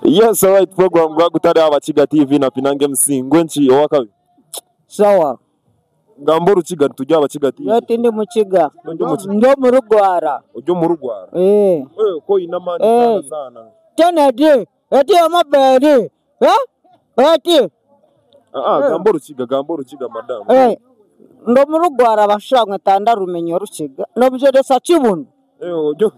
Yes, alright, program gwa gutari abakiga TV na Pinange Msingwe nchi owakabi. Sawa. Ngamboro kiga tujya abakiga TV. Yote ndi mukiga. Ndo mu Rugwara. Ujyo mu Rugwara. Ko inamani sana. Kennedy, eti amabere. Eti. Gamboro kiga madam. Ndo mu Rugwara bashangwe tanda rumenyo rukiga. No bjedesa kibunu. Ujyo.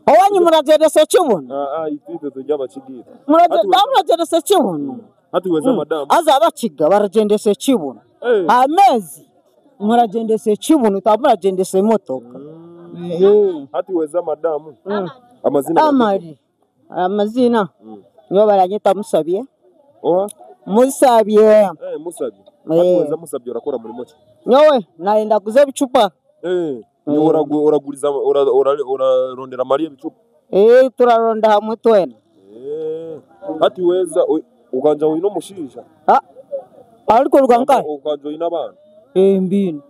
Awanyu murajedesa kibunu. Itite tujya abakigira. Murajedesa kibunu. Hati weza madam. Aza abakiga baragendese kibunu. Amezi muragendese kibunu tamuragendese motoka. Hati weza madam. Amazina nyo baranyita Musabye. Musabye. Hati weza Musabye urakora muri moki. Nyowe naenda kuze bicupa. Uraguriza urarondera Maria bicupa. Turaronda hamwe twena. Hati weza ukanja wino mushisha. Ariko rwanga ukanja wina abana. Mbino.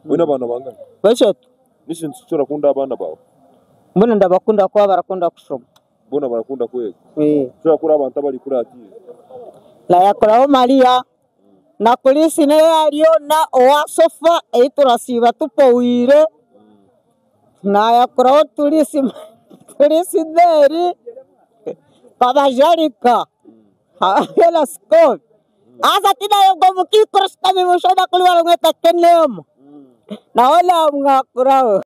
Wina abana bangana. Bashatu. Nishintu cyo kunda abana bawe. Mbona ndabakunda kwa barakunda kusoma. Mbona barakunda kwego. Cyo kuri abantu bari kuri ati. La yakoraho Maria. Na polisi ne yariyo na owasofa turasiba tupowire. Na yakoraho polisi deri. Babajarika. Hela skol. Asa tina yogo mukikorosta mimushoda kuli walongeta kenemo. Na wala mngakuraho.